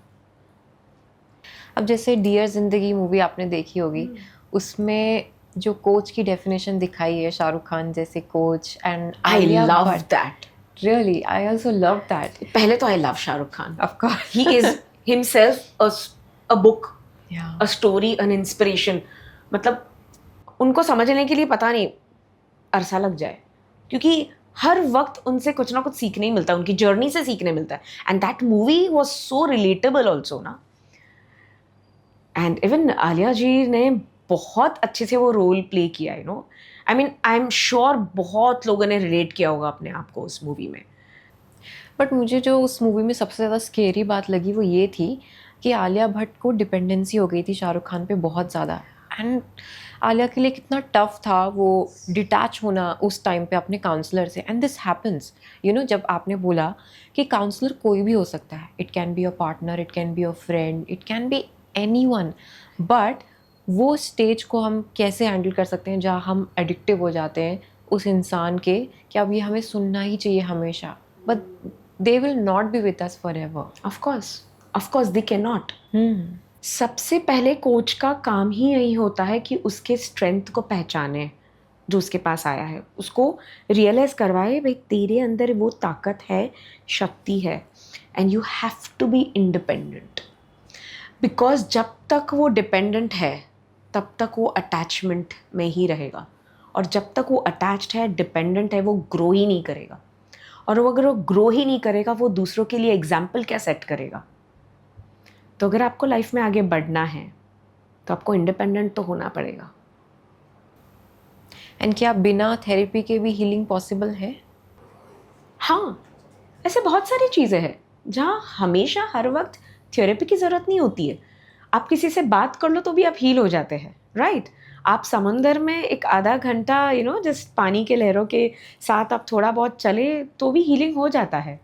अब जैसे डियर ज़िंदगी मूवी आपने देखी होगी, उसमें जो कोच की डेफिनेशन दिखाई है शाहरुख खान जैसे coach, and I love that. Really I also love that. पहले तो I love Shahrukh Khan. Of course he is himself a book, या अ स्टोरी, एन इंस्पिरेशन. मतलब उनको समझने के लिए पता नहीं अरसा लग जाए, क्योंकि हर वक्त उनसे कुछ ना कुछ सीखने ही मिलता है, उनकी जर्नी से सीखने मिलता है. And that movie was so relatable also ना. एंड इवन आलिया जी ने बहुत अच्छे से वो रोल प्ले किया, you know. I mean I am sure बहुत लोगों ने रिलेट किया होगा अपने आप को उस मूवी में. बट मुझे जो उस मूवी में सबसे ज़्यादा स्केरी बात लगी वो ये थी कि आलिया भट्ट को डिपेंडेंसी हो गई थी शाहरुख खान पे बहुत ज़्यादा. एंड आलिया के लिए कितना टफ था वो डिटैच होना उस टाइम पे अपने काउंसलर से. And this happens, you know, जब आपने बोला कि काउंसलर कोई भी हो सकता है, it can be your partner, it can be your friend, it can be anyone, but वो स्टेज को हम कैसे हैंडल कर सकते हैं जहाँ हम एडिक्टिव हो जाते हैं उस इंसान के कि अब ये हमें सुनना ही चाहिए हमेशा, but they will not be with us for ever. Of course they can not. सबसे पहले कोच का काम ही यही होता है कि उसके स्ट्रेंथ को पहचाने, जो उसके पास आया है उसको रियलाइज़ करवाए, भाई तेरे अंदर वो ताकत है, शक्ति है, and you have to be independent. Because जब तक वो डिपेंडेंट है तब तक वो अटैचमेंट में ही रहेगा, और जब तक वो अटैच्ड है, डिपेंडेंट है, वो ग्रो ही नहीं करेगा. और वो अगर वो ग्रो ही नहीं करेगा, वो दूसरों के लिए एग्जाम्पल क्या सेट करेगा. तो अगर आपको लाइफ में आगे बढ़ना है तो आपको इंडिपेंडेंट तो होना पड़ेगा. एंड क्या बिना थेरेपी के भी हीलिंग पॉसिबल है? हाँ, ऐसे बहुत सारी चीज़ें हैं जहाँ हमेशा हर वक्त थेरेपी की ज़रूरत नहीं होती है. आप किसी से बात कर लो तो भी आप हील हो जाते हैं, राइट. आप समंदर में एक आधा घंटा जस्ट पानी के लहरों के साथ आप थोड़ा बहुत चले तो भी हीलिंग हो जाता है.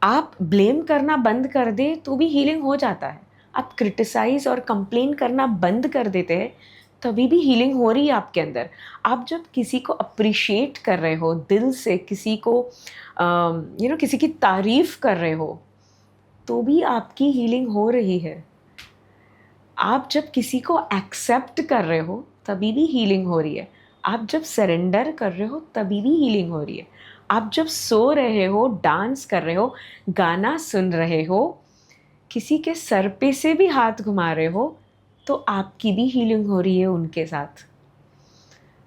आप ब्लेम करना बंद कर दे तो भी हीलिंग हो जाता है. आप क्रिटिसाइज और कंप्लेन करना बंद कर देते हैं तभी भी हीलिंग हो रही है आपके अंदर. आप जब किसी को अप्रिशिएट कर रहे हो दिल से, किसी को किसी की तारीफ कर रहे हो, तो भी आपकी हीलिंग हो रही है. आप जब किसी को एक्सेप्ट कर रहे हो तभी भी हीलिंग हो रही है. आप जब सरेंडर कर रहे हो तभी भी हीलिंग हो रही है. आप जब सो रहे हो, डांस कर रहे हो, गाना सुन रहे हो, किसी के सर पे से भी हाथ घुमा रहे हो, तो आपकी भी हीलिंग हो रही है उनके साथ.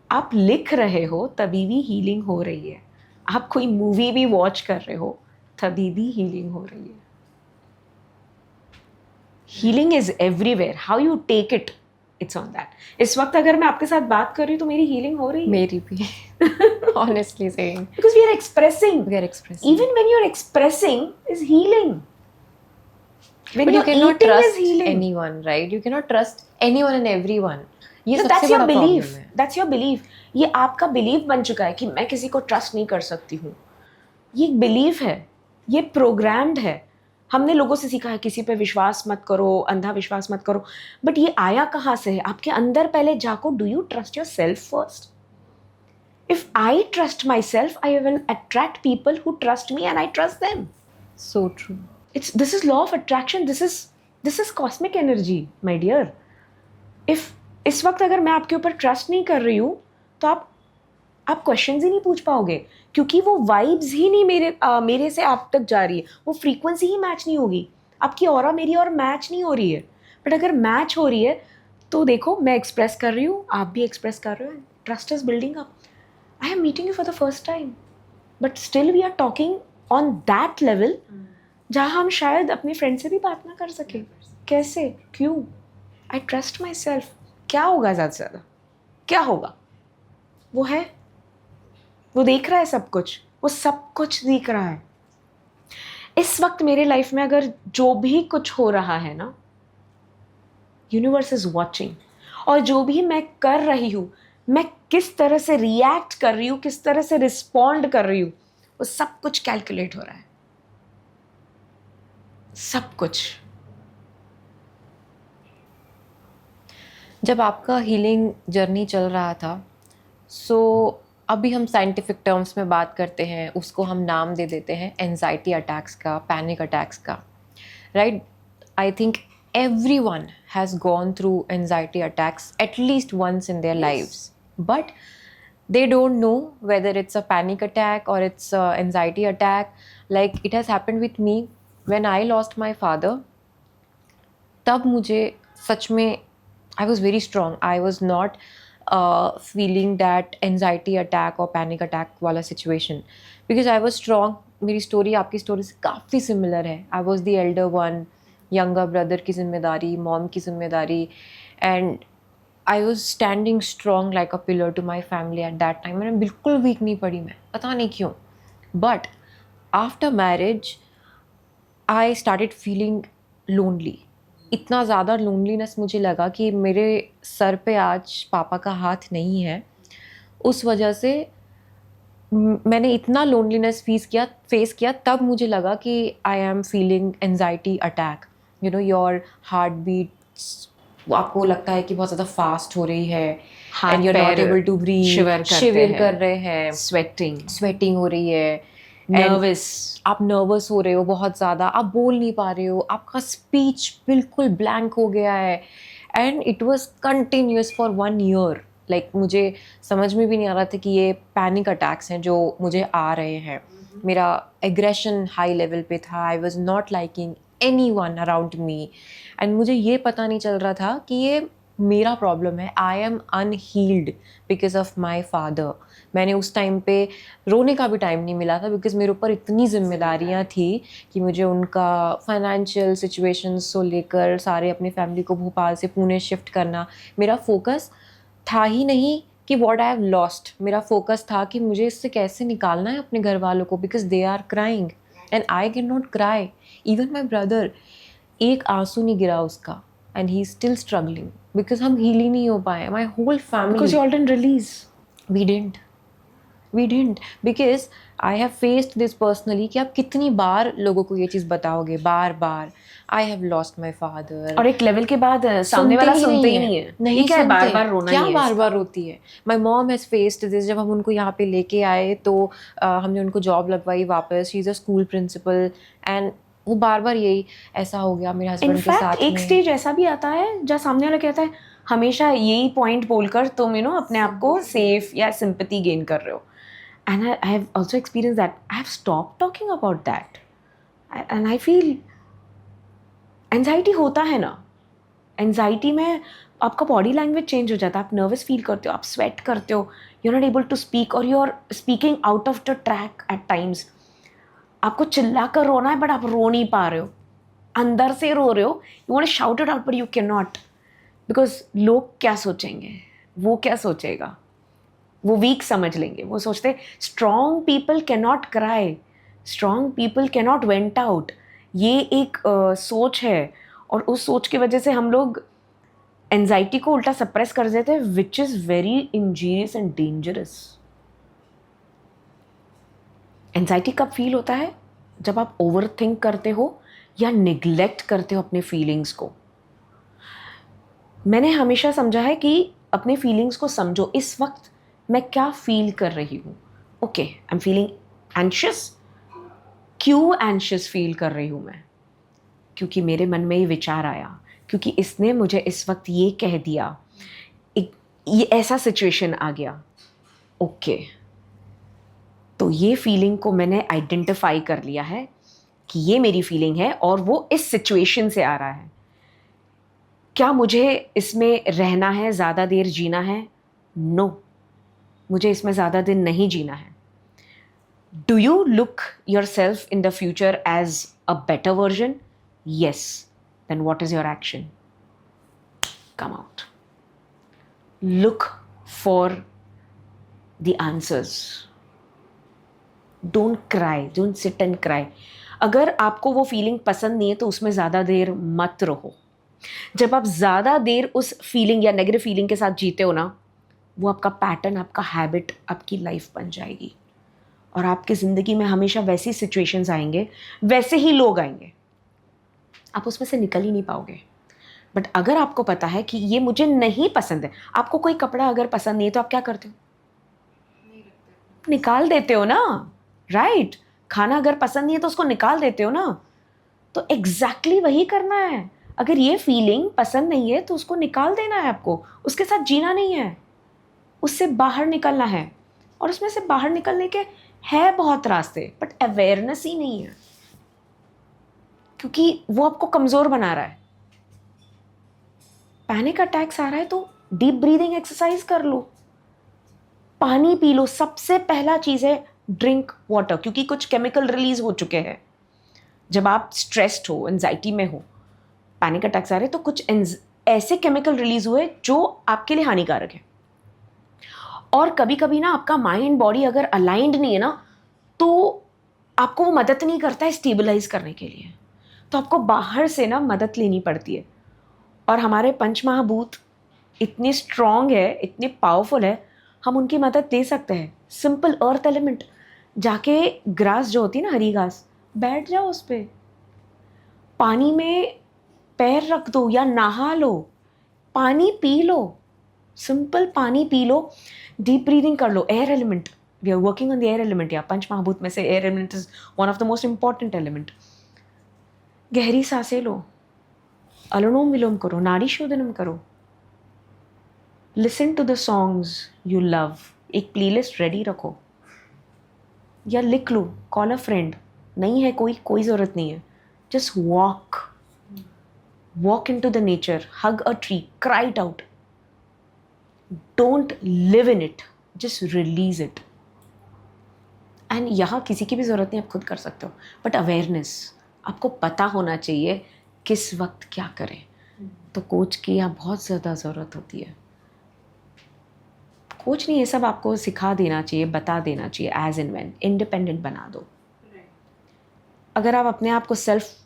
आप लिख रहे हो तभी भी हीलिंग हो रही है. आप कोई मूवी भी वॉच कर रहे हो तभी भी हीलिंग हो रही है. Healing is everywhere, how you take it, it's on that. इस वक्त अगर मैं आपके साथ बात कर रही हूँ तो मेरी हीलिंग हो रही है. मेरी भी. Honestly saying, because we are expressing. we are expressing. Even when you're expressing is healing. When But you you're cannot eating trust is healing. anyone, right? You cannot trust anyone and everyone. ये So सबसे that's your बड़ा belief. problem है. That's your belief. ये आपका belief बन चुका है कि मैं किसी को ट्रस्ट नहीं कर सकती हूँ. ये एक बिलीफ है, ये प्रोग्राम्ड है. हमने लोगों से सीखा है किसी पे विश्वास मत करो, अंधा विश्वास मत करो. बट ये आया कहाँ से है? आपके अंदर पहले जाको. Do you trust your self first? If I trust myself, I will attract people who trust me and I trust them. So true. This is law of attraction. This is cosmic energy, my dear. If इस वक्त अगर मैं आपके ऊपर trust नहीं कर रही हूँ तो आप क्वेश्चंस ही नहीं पूछ पाओगे, क्योंकि वो वाइब्स ही नहीं मेरे से आप तक जा रही है. वो फ्रीक्वेंसी ही मैच नहीं होगी. आपकी ऑरा मेरी और मैच नहीं हो रही है. बट अगर मैच हो रही है तो देखो, मैं एक्सप्रेस कर रही हूँ, आप भी एक्सप्रेस कर रहे हो. Trust is building up. I am meeting you for the first time, but still we are talking on that level जहाँ हम शायद अपने फ्रेंड से भी बात ना कर सके. कैसे? क्यों? I trust myself. क्या होगा ज़्यादा से ज़्यादा? क्या होगा? वो है, वो देख रहा है सब कुछ, वो सब कुछ देख रहा है. इस वक्त मेरे लाइफ में अगर जो भी कुछ हो रहा है ना, यूनिवर्स इज वॉचिंग. और जो भी मैं कर रही हूँ, मैं किस तरह से रिएक्ट कर रही हूँ, किस तरह से रिस्पॉन्ड कर रही हूँ, वो सब कुछ कैलकुलेट हो रहा है. सब कुछ. जब आपका हीलिंग जर्नी चल रहा था, सो अभी हम साइंटिफिक टर्म्स में बात करते हैं, उसको हम नाम दे देते हैं एंजाइटी अटैक्स का, पैनिक अटैक्स का, right. I think everyone has gone through anxiety attacks at least once in their lives, but they don't know whether it's a panic attack or it's a anxiety attack. Like it has happened with me when I lost my father. तब मुझे सच में I was very strong. I was not feeling that anxiety attack or panic attack वाला situation because I was strong. मेरी story आपकी story से काफ़ी similar है. I was the elder one, younger brother की जिम्मेदारी, मॉम की जिम्मेदारी, and I was standing strong like a pillar to my family at that time. मैंने बिल्कुल वीक नहीं पड़ी, मैं पता नहीं क्यों. But after marriage I started feeling lonely. इतना ज़्यादा लोनलीनेस मुझे लगा कि मेरे सर पे आज पापा का हाथ नहीं है, उस वजह से मैंने इतना लोनलीनेस फेस किया, तब मुझे लगा कि I am feeling anxiety attack. You know, your heart beats, आपको लगता है कि बहुत ज़्यादा फास्ट हो रही है, and you are not able to breathe, shiver कर रहे हैं, स्वेटिंग हो रही है, नर्वस, आप नर्वस हो रहे हो बहुत ज़्यादा, आप बोल नहीं पा रहे हो, आपका स्पीच बिल्कुल ब्लैंक हो गया है, and it was continuous for 1 year। Like मुझे समझ में भी नहीं आ रहा था कि ये पैनिक अटैक्स हैं जो मुझे आ रहे हैं। मेरा एग्रेशन हाई लेवल पे था, I was not liking anyone around me, and मुझे ये पता नहीं चल रहा था कि ये मेरा प्रॉब्लम है, I am unhealed because of my father. मैंने उस टाइम पे रोने का भी टाइम नहीं मिला था, बिकॉज मेरे ऊपर इतनी जिम्मेदारियां थी कि मुझे उनका फाइनेंशियल सिचुएशंस को लेकर सारे अपनी फैमिली को भोपाल से पुणे शिफ्ट करना, मेरा फोकस था ही नहीं कि व्हाट आई हैव लॉस्ट। मेरा फोकस था कि मुझे इससे कैसे निकालना है अपने घर वालों को, because they are crying and I can not cry. Even my brother, एक आंसू नहीं गिरा उसका, and he is still struggling because हम हील ही नहीं हो पाए। My whole family, because you all didn't release, we didn't because I have faced this personally कि आप कितनी बार लोगों को ये चीज़ बताओगे, बार बार I have lost my father, और एक लेवल के बाद सामने वाला सुनते ही नहीं है, नहीं क्या है सुनते, बार बार रोना क्या ही है बार बार रोती है। My mom has faced this। जब हम उनको यहाँ पे लेके आए तो हमने उनको जॉब लगवाई वापस, she is a school principal, and वो बार बार यही ऐसा हो गया मेरे हस्बैंड के साथ में। एक स्टेज ऐसा भी आता है जहाँ सामने वाला कहता है हमेशा यही पॉइंट बोलकर तुम अपने आप को सेफ या सिंपैथी गेन कर रहे हो। And I have also experience that, I have stop talking about that, and I feel anxiety होता है ना, एंजाइटी में आपका बॉडी लैंग्वेज चेंज हो जाता है, आप नर्वस फील करते हो, आप स्वेट करते हो, you are not able to speak और you are speaking out of the track at times. आपको चिल्ला कर रोना है बट आप रो नहीं पा रहे हो, अंदर से रो रहे हो, you want to shout it out but you can not, because लोग क्या सोचेंगे, वो क्या सोचेगा, वो वीक समझ लेंगे, वो सोचते strong people can not cry, strong people can not went out. ये एक सोच है, और उस सोच की वजह से हम लोग एंजाइटी को उल्टा सप्रेस कर देते हैं, which is very injurious and dangerous. Anxiety कब फील होता है? जब आप ओवर थिंक करते हो या निगलेक्ट करते हो अपने फीलिंग्स को। मैंने हमेशा समझा है कि अपने फीलिंग्स को समझो, इस वक्त मैं क्या फील कर रही हूँ। Okay, I am feeling anxious, क्यों एंशियस फील कर रही हूँ मैं? क्योंकि मेरे मन में ये विचार आया, क्योंकि इसने मुझे इस वक्त ये कह दिया, ये ऐसा सिचुएशन आ गया। ओके, तो ये फीलिंग को मैंने आइडेंटिफाई कर लिया है कि ये मेरी फीलिंग है और वो इस सिचुएशन से आ रहा है। क्या मुझे इसमें रहना है, ज़्यादा देर जीना है? नो, मुझे इसमें ज़्यादा दिन नहीं जीना है। Do you look your self in the future as a better version? Yes. Then what is your action? Come out. Look for the answers. Don't cry. Don't sit and cry. अगर आपको वो फीलिंग पसंद नहीं है तो उसमें ज़्यादा देर मत रहो। जब आप ज़्यादा देर उस फीलिंग या नेगेटिव फीलिंग के साथ जीते हो ना, वो आपका पैटर्न, आपका हैबिट, आपकी लाइफ बन जाएगी, और आपकी ज़िंदगी में हमेशा वैसी सिचुएशंस आएंगे, वैसे ही लोग आएंगे, आप उसमें से निकल ही नहीं पाओगे। बट अगर आपको पता है कि ये मुझे नहीं पसंद है, आपको कोई कपड़ा अगर पसंद नहीं है तो आप क्या करते हो? निकाल देते हो ना, राइट? खाना अगर पसंद नहीं है तो उसको निकाल देते हो ना। तो एग्जैक्टली वही करना है। अगर ये फीलिंग पसंद नहीं है तो उसको निकाल देना है आपको, उसके साथ जीना नहीं है, उससे बाहर निकलना है। और उसमें से बाहर निकलने के है बहुत रास्ते, बट अवेयरनेस ही नहीं है, क्योंकि वो आपको कमज़ोर बना रहा है। पैनिक अटैक्स आ रहा है तो डीप ब्रीदिंग एक्सरसाइज कर लो, पानी पी लो। सबसे पहला चीज़ है ड्रिंक वाटर, क्योंकि कुछ केमिकल रिलीज हो चुके हैं। जब आप स्ट्रेस्ड हो, एंजाइटी में हो, पैनिक अटैक्स आ रहे हैं तो कुछ ऐसे केमिकल रिलीज हुए जो आपके लिए हानिकारक है। और कभी कभी ना आपका माइंड बॉडी अगर अलाइंड नहीं है ना, तो आपको वो मदद नहीं करता है स्टेबलाइज करने के लिए, तो आपको बाहर से ना मदद लेनी पड़ती है। और हमारे पंच महाभूत इतने स्ट्रॉन्ग है, इतने पावरफुल है, हम उनकी मदद दे सकते हैं. सिंपल अर्थ एलिमेंट, जाके ग्रास जो होती है ना, हरी घास, बैठ जाओ उस पर, पानी में पैर रख दो या नहा लो, पानी पी लो, सिंपल पानी पी लो, डीप ब्रीदिंग कर लो. Air element, we are working on the air element. या पंच महाभूत में से air element is one of the most important element. गहरी सांसें लो, अनुलोम विलोम करो, नाड़ी शोधनम करो, listen to the songs you love. एक प्लेलिस्ट रेडी रखो या लिख लो, कॉल अ फ्रेंड. नहीं है कोई ज़रूरत नहीं है. Just walk into the nature, hug a tree, cry it out. Don't live in it, just release it. And यहाँ किसी की भी ज़रूरत नहीं, आप खुद कर सकते हो. बट अवेयरनेस, आपको पता होना चाहिए किस वक्त क्या करें. तो कोच की यहाँ बहुत ज़्यादा ज़रूरत होती है. कोच नहीं, ये सब आपको सिखा देना चाहिए, बता देना चाहिए एज एंड व्हेन. इंडिपेंडेंट बना दो. अगर आप अपने आप को सेल्फ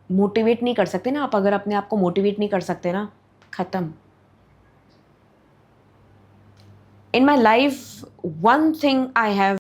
मोटिवेट नहीं कर सकते ना, आप अगर अपने आप को मोटिवेट नहीं कर सकते ना, ख़त्म. In my life one thing I have